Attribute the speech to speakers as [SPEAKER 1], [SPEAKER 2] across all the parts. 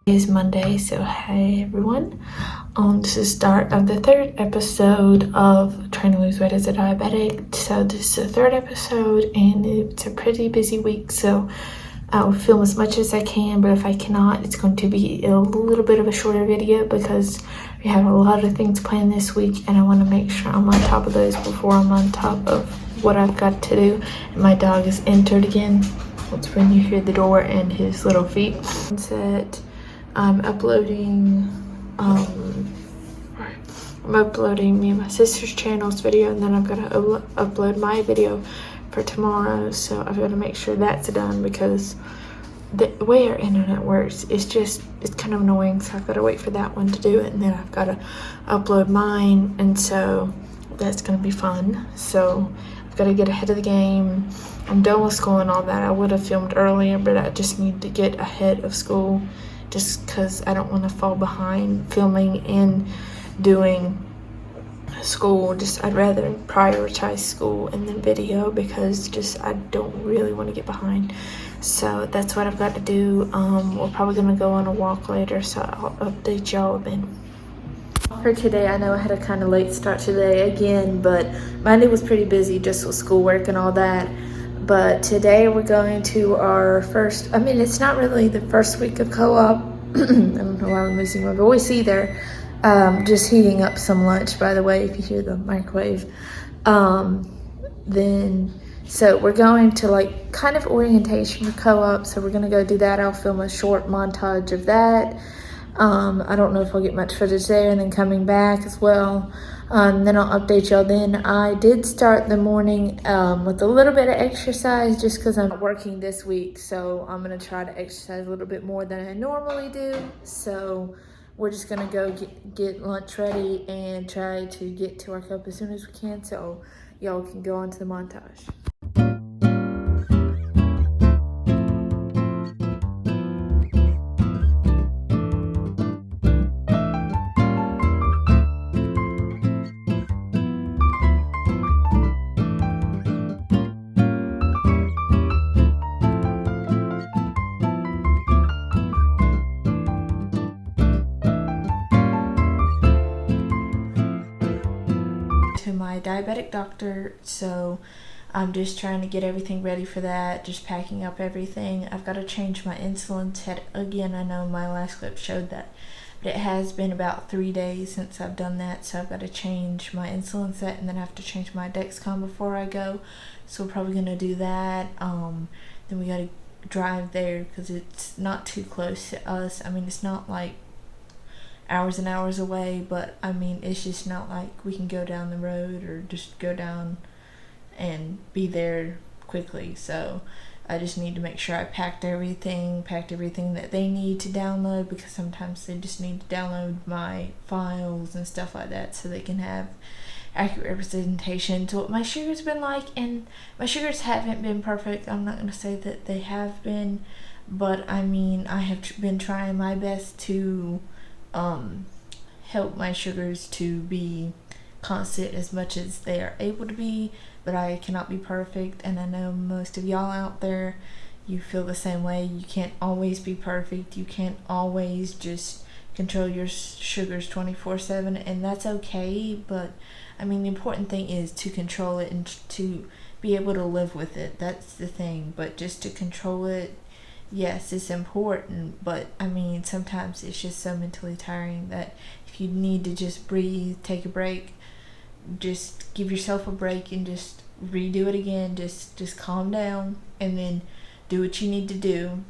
[SPEAKER 1] It is Monday, so hey everyone. This is the start of the third episode of Trying to Lose Weight as a Diabetic. So this is the third episode and it's a pretty busy week, so I'll film as much as I can, but if I cannot, it's going to be a little bit of a shorter video because we have a lot of things planned this week and I want to make sure I'm on top of those before I'm on top of what I've got to do. And my dog is entered again. That's when you hear the door and his little feet. I'm uploading me and my sister's channel's video, and then I've got to upload my video for tomorrow, so I've got to make sure that's done because the way our internet works is it's kind of annoying, so I've got to wait for that one to do it, and then I've got to upload mine, and so that's going to be fun. So I've got to get ahead of the game. I'm done with school and all that. I would have filmed earlier, but I just need to get ahead of school just because I don't want to fall behind filming and doing school. I'd rather prioritize school and then video because I don't really want to get behind. So that's what I've got to do. We're probably going to go on a walk later, so I'll update y'all then. For today, I know I had a kind of late start today again, but Monday was pretty busy just with schoolwork and all that. But today we're going to our first, it's not really the first week of co-op. I don't know why I'm losing my voice either. Just heating up some lunch, by the way, if you hear the microwave. So we're going to kind of orientation for co-op. So we're going to go do that. I'll film a short montage of that. I don't know if I'll get much footage there, and then coming back as well. Then I'll update y'all then. I did start the morning with a little bit of exercise just because I'm working this week. So I'm going to try to exercise a little bit more than I normally do. So we're just going to go get lunch ready and try to get to our cup as soon as we can so y'all can go on to the montage. To my diabetic doctor, so I'm just trying to get everything ready for that, just packing up everything. I've got to change my insulin set again. I know my last clip showed that, but it has been about 3 days since I've done that, so I've got to change my insulin set, and then I have to change my Dexcom before I go, so we're probably going to do that. Then we got to drive there because it's not too close to us. It's not like hours and hours away, but it's just not like we can go down the road or just go down and be there quickly. So I just need to make sure I packed everything that they need to download, because sometimes they just need to download my files and stuff like that so they can have accurate representation to what my sugar's been like. And my sugars haven't been perfect. I'm not going to say that they have been, but I have been trying my best to help my sugars to be constant as much as they are able to be, but I cannot be perfect, and I know most of y'all out there, you feel the same way. You can't always be perfect. You can't always just control your sugars 24/7, and that's okay, but the important thing is to control it and to be able to live with it. That's the thing. But just to control it, yes, it's important, but sometimes it's just so mentally tiring that if you need to just breathe, take a break, just give yourself a break and just redo it again. Just calm down and then do what you need to do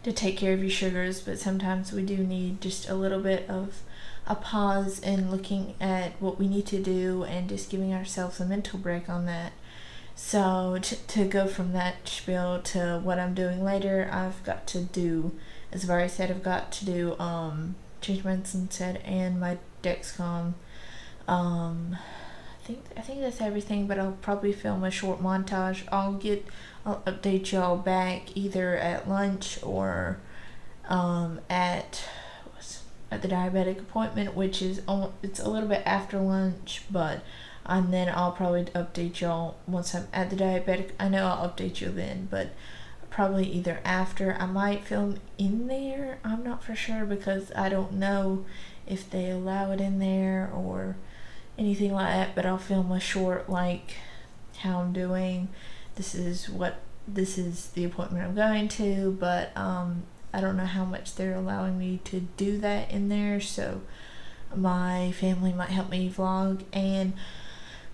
[SPEAKER 1] to take care of your sugars. But sometimes we do need just a little bit of a pause and looking at what we need to do and just giving ourselves a mental break on that. So to go from that spiel to what I'm doing later, I've got to do, as I've already said, I've got to do change my insulin set and my Dexcom. I think that's everything, but I'll probably film a short montage. I'll update y'all back either at lunch or at the diabetic appointment, which is it's a little bit after lunch, and then I'll probably update y'all once I'm at the diabetic. I know I'll update you then, but probably either after. I might film in there, I'm not for sure, because I don't know if they allow it in there or anything like that, but I'll film a short, like how I'm doing. This is the appointment I'm going to, but I don't know how much they're allowing me to do that in there, so my family might help me vlog. And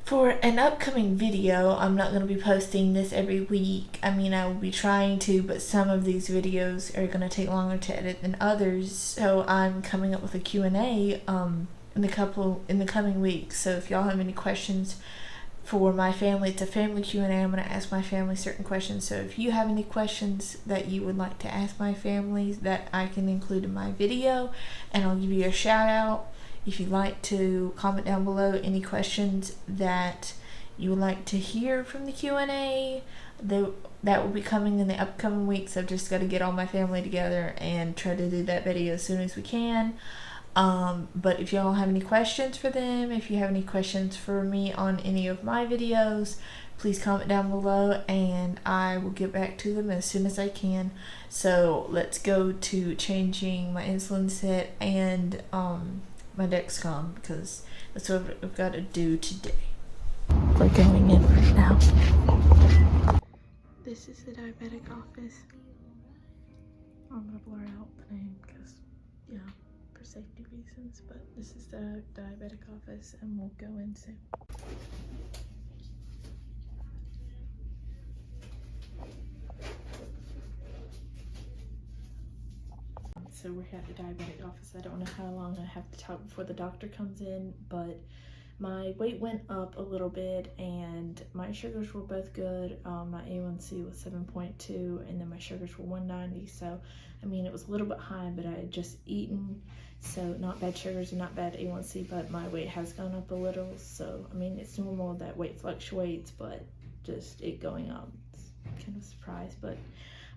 [SPEAKER 1] for an upcoming video, I'm not going to be posting this every week. I mean, I will be trying to, but some of these videos are going to take longer to edit than others, so I'm coming up with a Q&A in the coming weeks. So if y'all have any questions for my family, it's a family Q&A. I'm going to ask my family certain questions. So if you have any questions that you would like to ask my family that I can include in my video, and I'll give you a shout out. If you'd like to comment down below any questions that you would like to hear from the Q&A, that will be coming in the upcoming weeks. I've just got to get all my family together and try to do that video as soon as we can. But if y'all have any questions for them, if you have any questions for me on any of my videos, please comment down below and I will get back to them as soon as I can. So let's go to changing my insulin set and my Dexcom, because that's what I've got to do today. We're going in right now. This is the diabetic office. I'm gonna blur out the name because, yeah, for safety reasons, but this is the diabetic office and we'll go in soon. So we're at the diabetic office. I don't know how long I have to talk before the doctor comes in, but my weight went up a little bit and my sugars were both good. My A1C was 7.2 and then my sugars were 190. So, I mean, it was a little bit high, but I had just eaten. So not bad sugars and not bad A1C, but my weight has gone up a little. So, I mean, it's normal that weight fluctuates, but just it going up, it's kind of a surprise, but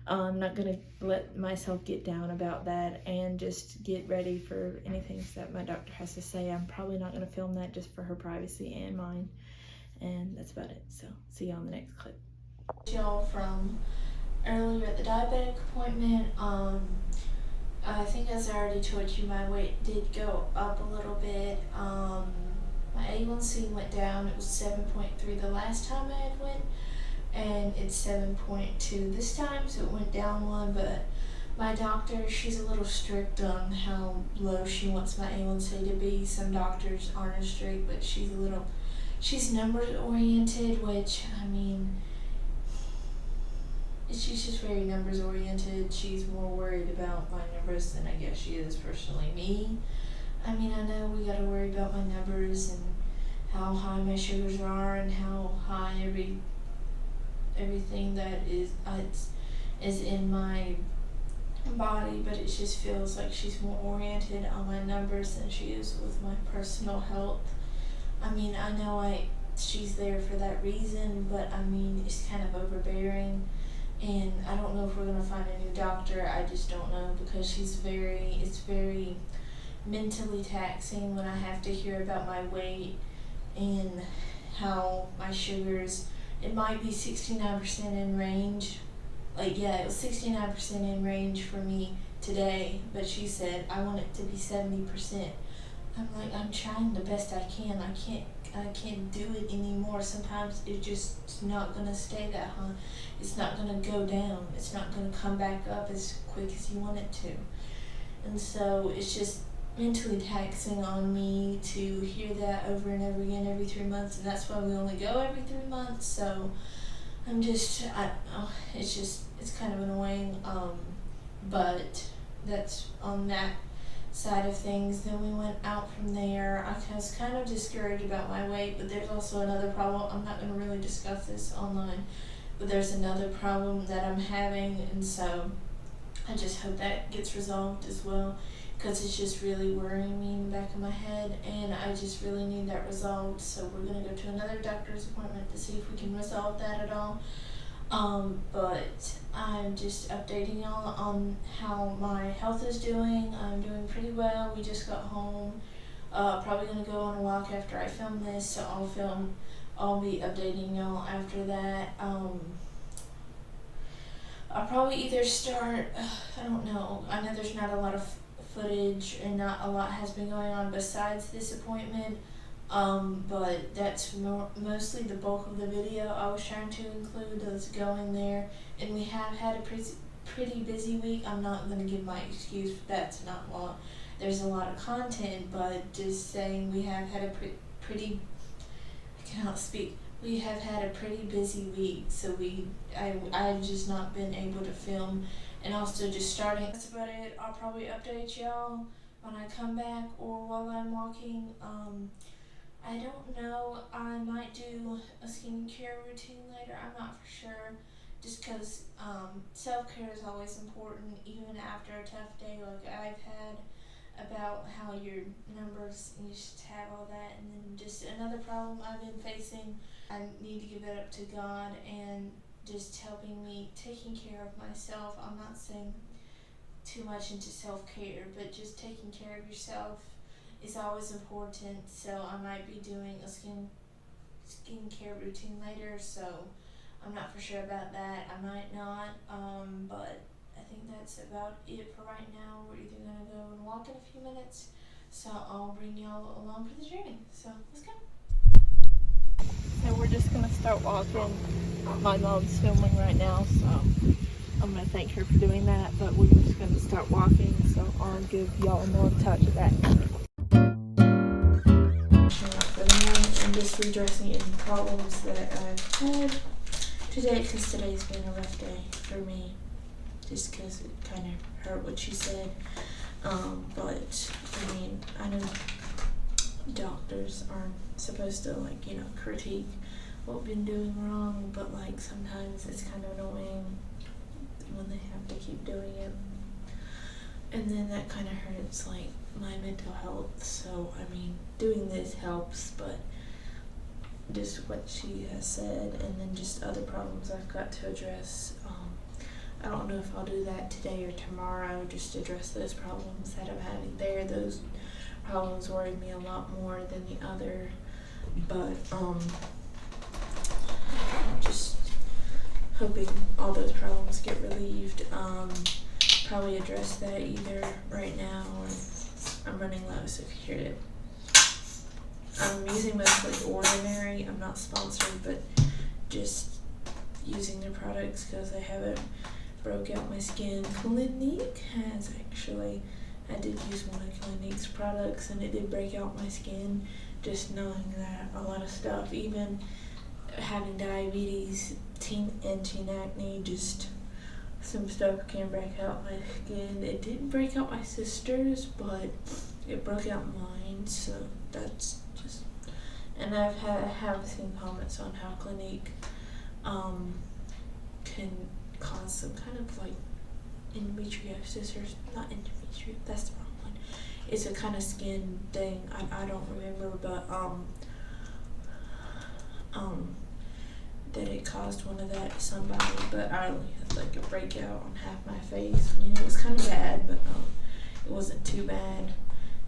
[SPEAKER 1] I'm not gonna let myself get down about that and just get ready for anything that my doctor has to say. I'm probably not gonna film that just for her privacy and mine. And that's about it. So see y'all in the next clip. Y'all from earlier at the diabetic appointment. I think as I already told you, my weight did go up a little bit. My A1C went down. It was 7.3 the last time I had went, and it's 7.2 this time, so it went down one. But my doctor, she's a little strict on how low she wants my A1C to be. Some doctors aren't as strict, but she's numbers oriented, which, I mean, she's just very numbers oriented. She's more worried about my numbers than I guess she is personally me. I mean, I know we gotta worry about my numbers and how high my sugars are and how high everything that is in my body, but it just feels like she's more oriented on my numbers than she is with my personal health. I mean, I know she's there for that reason, but I mean, it's kind of overbearing, and I don't know if we're gonna find a new doctor. I just don't know, because it's very mentally taxing when I have to hear about my weight and how my sugars, it might be 69% in range. Like, yeah, it was 69% in range for me today, but she said I want it to be 70%. I'm like, I'm trying the best I can. I can't do it anymore. Sometimes it's just not gonna stay that high. It's not gonna go down. It's not gonna come back up as quick as you want it to. And so it's just mentally taxing on me to hear that over and over again every 3 months, and that's why we only go every 3 months. So I don't know, it's kind of annoying, but that's on that side of things. Then we went out from there. I was kind of discouraged about my weight, but there's also another problem. I'm not going to really discuss this online, but there's another problem that I'm having, and so I just hope that gets resolved as well, because it's just really worrying me in the back of my head, and I just really need that resolved. So we're going to go to another doctor's appointment to see if we can resolve that at all. But I'm just updating y'all on how my health is doing. I'm doing pretty well. We just got home. Probably going to go on a walk after I film this, so I'll be updating y'all after that. I'll probably either start, I don't know, I know there's not a lot of footage and not a lot has been going on besides this appointment, but that's mostly the bulk of the video I was trying to include is going there, and we have had a pretty busy week. I'm not going to give my excuse, that's not long. There's a lot of content, but just saying we have had a pretty, I cannot speak. We have had a pretty busy week, so I've just not been able to film, and also just starting. That's about it. I'll probably update y'all when I come back or while I'm walking. I don't know. I might do a skincare routine later. I'm not for sure. Just because self-care is always important, even after a tough day like I've had, about how your numbers, you just have all that. And then just another problem I've been facing, I need to give it up to God and just helping me, taking care of myself. I'm not saying too much into self-care, but just taking care of yourself is always important. So I might be doing a skincare routine later, so I'm not for sure about that. I might not, but I think that's about it for right now. We're either going to go and walk in a few minutes, so I'll bring y'all along for the journey. So let's go. So we're just going to start walking. My mom's filming right now, so I'm going to thank her for doing that, but we're just going to start walking, so I'll give y'all a montage of that. For the moment, I'm just redressing any problems that I've had today, because today's been a rough day for me, just because it kind of hurt what she said. But I mean, I know doctors aren't supposed to, like, you know, critique what we've been doing wrong, but like sometimes it's kind of annoying when they have to keep doing it, and then that kind of hurts like my mental health. So I mean, doing this helps, but just what she has said, and then just other problems I've got to address. I don't know if I'll do that today or tomorrow, just address those problems that I'm having there. Those problems worry me a lot more than the other, but just hoping all those problems get relieved. Probably address that either right now, or I'm running low, so if you hear it. I'm using mostly Ordinary. I'm not sponsored, but just using their products because I haven't broke out my skin. Clinique has actually. I did use one of Clinique's products and it did break out my skin. Just knowing that a lot of stuff, even having diabetes, teen acne, just some stuff can break out my skin. It didn't break out my sister's, but it broke out mine, so that's just. And I have seen comments on how Clinique can cause some kind of like endometriosis, or not endometriosis, that's the wrong one. It's a kind of skin thing. I don't remember, but that it caused one of that to somebody, but I only had like a breakout on half my face. I mean, it was kind of bad, but it wasn't too bad.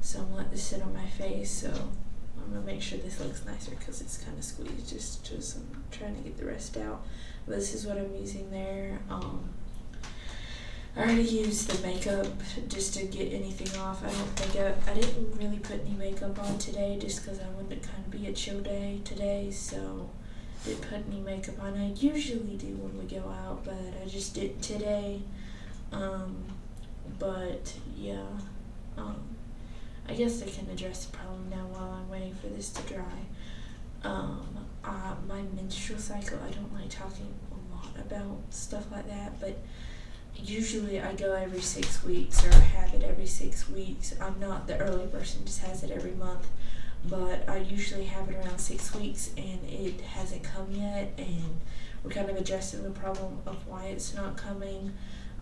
[SPEAKER 1] So I'm gonna let this sit on my face. So I'm gonna make sure this looks nicer because it's kind of squeezed. Just I'm trying to get the rest out. But this is what I'm using there. I already used the makeup just to get anything off. I didn't really put any makeup on today just because I wanted to kind of be a chill day today, so didn't put any makeup on. I usually do when we go out, but I just didn't today. But yeah, I guess I can address the problem now while I'm waiting for this to dry. My menstrual cycle, I don't like talking a lot about stuff like that, but usually I go every 6 weeks, or I have it every 6 weeks. I'm not the early person, just has it every month, but I usually have it around 6 weeks and it hasn't come yet, and we're kind of addressing the problem of why it's not coming.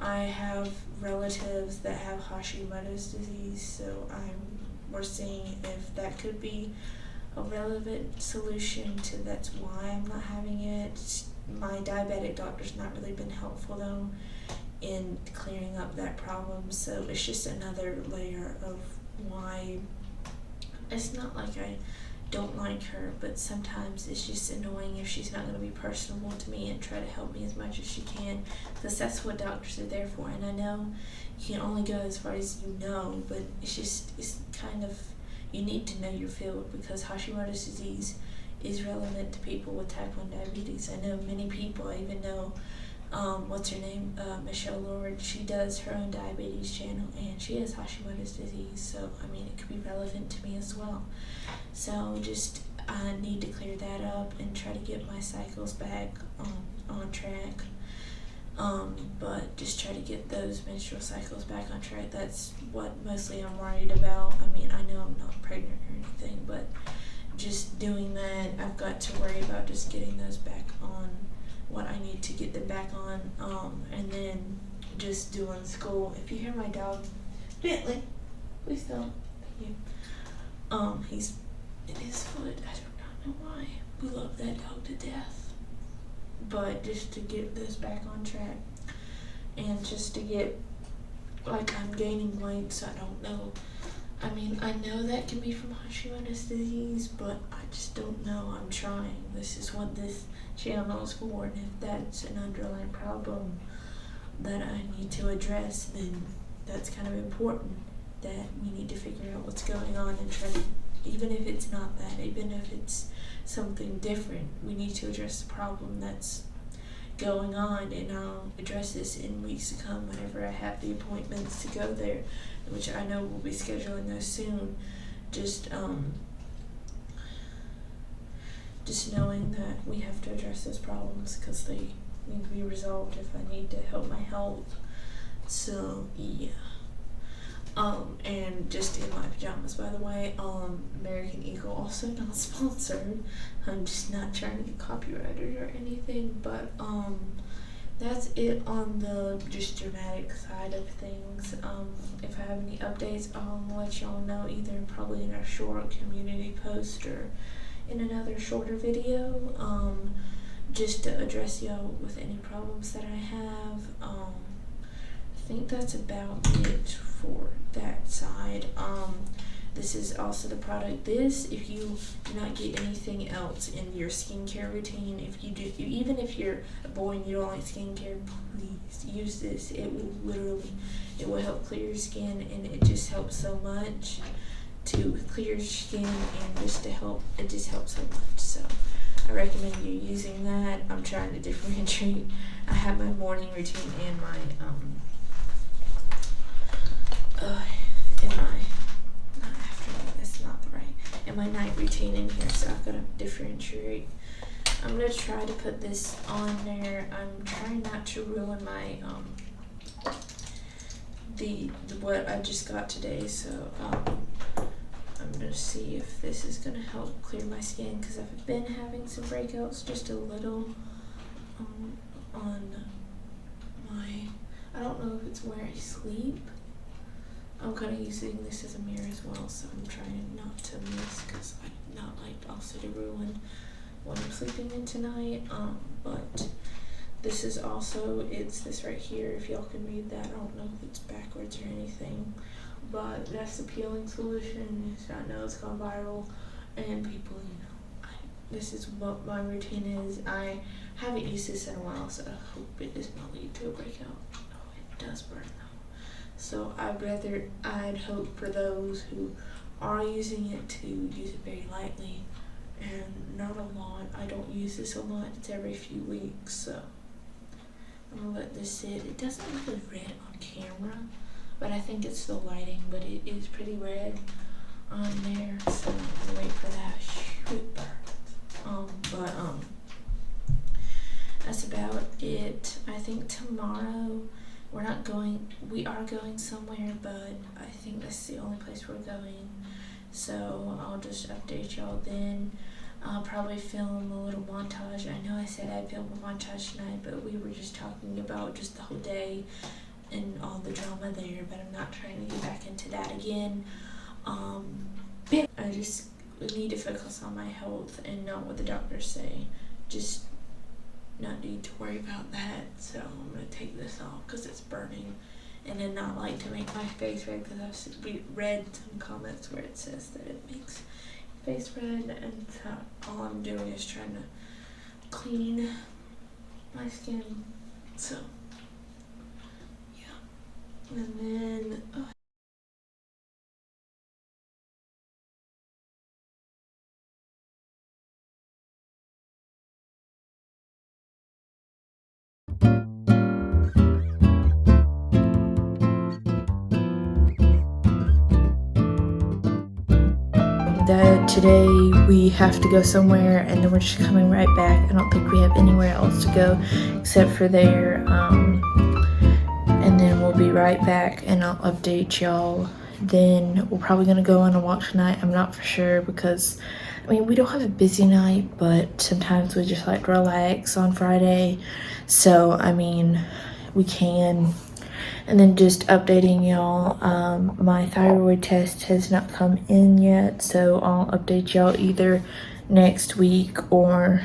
[SPEAKER 1] I have relatives that have Hashimoto's disease, so we're seeing if that could be a relevant solution to that's why I'm not having it. My diabetic doctor's not really been helpful though in clearing up that problem, so it's just another layer of why. It's not like I don't like her, but sometimes it's just annoying if she's not going to be personable to me and try to help me as much as she can, because that's what doctors are there for. And I know you can only go as far as you know, but it's kind of, you need to know your field, because Hashimoto's disease is relevant to people with type 1 diabetes. I know many people, I even know what's her name, Michelle Lord, she does her own diabetes channel, and she has Hashimoto's disease, so I mean it could be relevant to me as well. So just I need to clear that up and try to get my cycles back on track, but just try to get those menstrual cycles back on track. That's what mostly I'm worried about. I mean, I know I'm not pregnant or anything, but just doing that, I've got to worry about just getting those back on what I need to get them back on, and then just doing school. If you hear my dog, Bentley, please don't. Thank you. He's in his foot. I do not know why. We love that dog to death. But just to get this back on track, and just to get, like, I'm gaining weight, so I don't know. I mean, I know that can be from Hashimoto's disease, but I just don't know. I'm trying. This is what this channel is for, and if that's an underlying problem that I need to address, then that's kind of important, that we need to figure out what's going on and try to, even if it's not that, even if it's something different, we need to address the problem that's going on, and I'll address this in weeks to come whenever I have the appointments to go there, which I know we'll be scheduling those soon. Just knowing that we have to address those problems, because they need to be resolved if I need to help my health. So yeah. And just in my pajamas, by the way. American Eagle, also not sponsored. I'm just not trying to get copyrighted or anything, but that's it on the just dramatic side of things. If I have any updates, I'll let y'all know, either probably in a short community post or in another shorter video, just to address y'all with any problems that I have. I think that's about it for that side. This is also the product. This, if you do not get anything else in your skincare routine, if you do, even if you're a boy and you don't like skincare, please use this. It will help clear your skin, and it just helps so much to clear your skin, and it just helps so much. So I recommend you using that. I'm trying to differentiate. I have my morning routine and my in my night routine in here, so I've got to differentiate. I'm gonna try to put this on there. I'm trying not to ruin my the what I just got today, so I'm gonna see if this is gonna help clear my skin, because I've been having some breakouts, just a little, on my, I don't know if it's where I sleep. I'm kind of using this as a mirror as well, so I'm trying not to miss, because I not like also to ruin what I'm sleeping in tonight. But this is also, it's this right here, if y'all can read that. I don't know if it's backwards or anything, but that's the peeling solution. I know it's gone viral, and people, this is what my routine is. I haven't used this in a while, so I hope it does not lead to a breakout. Oh, it does burn though. So I'd hope for those who are using it to use it very lightly and not a lot. I don't use this a lot. It's every few weeks, so I'm gonna let this sit. It doesn't look red on camera, but I think it's the lighting, but it is pretty red on there, so I'm gonna wait for that. Shoot, that's about it. I think tomorrow we are going somewhere, but I think that's the only place we're going. So I'll just update y'all then. I'll probably film a little montage. I know I said I'd film a montage tonight, but we were just talking about just the whole day and all the drama there, but I'm not trying to get back into that again. I just need to focus on my health and not what the doctors say. Just not need to worry about that, so I'm going to take this off because it's burning, and then not like to make my face red, because I've read some comments where it says that it makes face spread, and so all I'm doing is trying to clean my skin. So yeah, and then that today we have to go somewhere, and then we're just coming right back. I don't think we have anywhere else to go except for there, and then we'll be right back and I'll update y'all. Then we're probably gonna go on a walk tonight. I'm not for sure because I mean we don't have a busy night, but sometimes we just like to relax on Friday, so I mean we can. And then just updating y'all, my thyroid test has not come in yet, so I'll update y'all either next week or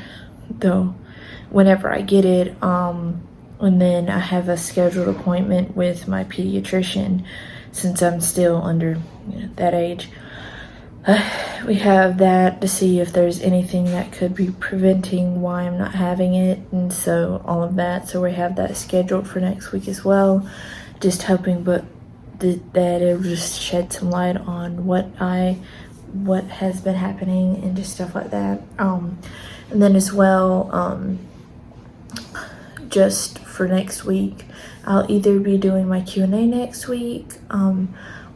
[SPEAKER 1] whenever I get it. And then I have a scheduled appointment with my pediatrician since I'm still under that age. We have that to see if there's anything that could be preventing why I'm not having it, and so all of that. So we have that scheduled for next week as well. Just hoping that it'll just shed some light on what has been happening and just stuff like that. And then as well, just for next week, I'll either be doing my Q&A next week,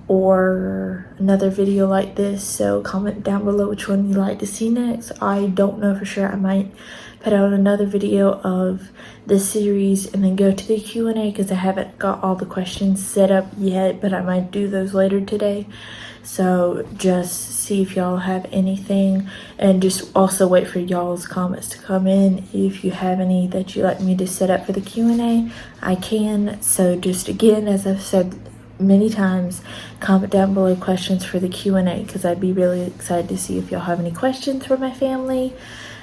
[SPEAKER 1] or another video like this, so comment down below which one you'd like to see next. I don't know for sure. I might put out another video of this series and then go to the Q&A because I haven't got all the questions set up yet, but I might do those later today. So just see if y'all have anything, and just also wait for y'all's comments to come in. If you have any that you'd like me to set up for the Q&A, I can. So just again, as I've said many times, comment down below questions for the Q&A because I'd be really excited to see if y'all have any questions for my family,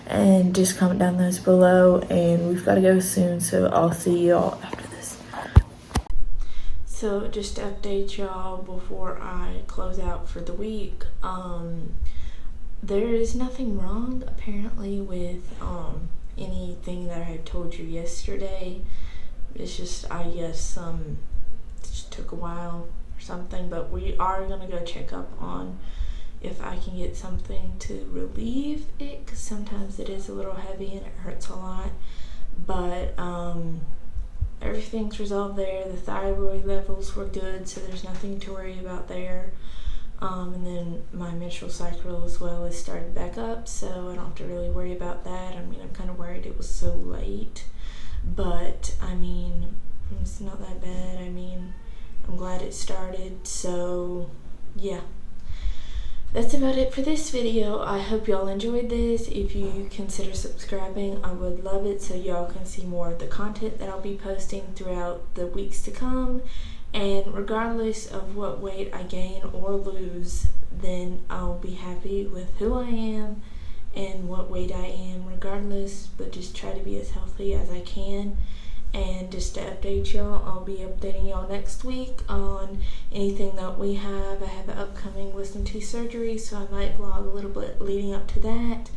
[SPEAKER 1] and just comment down those below. And we've got to go soon, so I'll see y'all after this. So just to update y'all before I close out for the week, there is nothing wrong apparently with anything that I had told you yesterday. It's just, I guess, it just took a while or something, but we are gonna go check up on if I can get something to relieve it, because sometimes it is a little heavy and it hurts a lot. But everything's resolved there. The thyroid levels were good, so there's nothing to worry about there. And then my menstrual cycle as well has started back up, so I don't have to really worry about that. I mean, I'm kind of worried it was so late, but I mean, it's not that bad. I mean, I'm glad it started. So yeah, that's about it for this video. I hope y'all enjoyed this. If you consider subscribing, I would love it, so y'all can see more of the content that I'll be posting throughout the weeks to come. And regardless of what weight I gain or lose, then I'll be happy with who I am and what weight I am regardless, but just try to be as healthy as I can. And just to update y'all, I'll be updating y'all next week on anything that we have. I have an upcoming wisdom teeth surgery, so I might vlog a little bit leading up to that.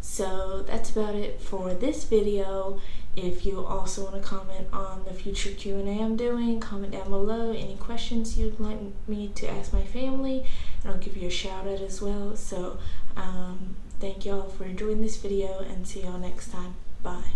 [SPEAKER 1] So that's about it for this video. If you also want to comment on the future Q&A I'm doing, comment down below any questions you'd like me to ask my family, and I'll give you a shout out as well. So thank y'all for enjoying this video, and see y'all next time. Bye.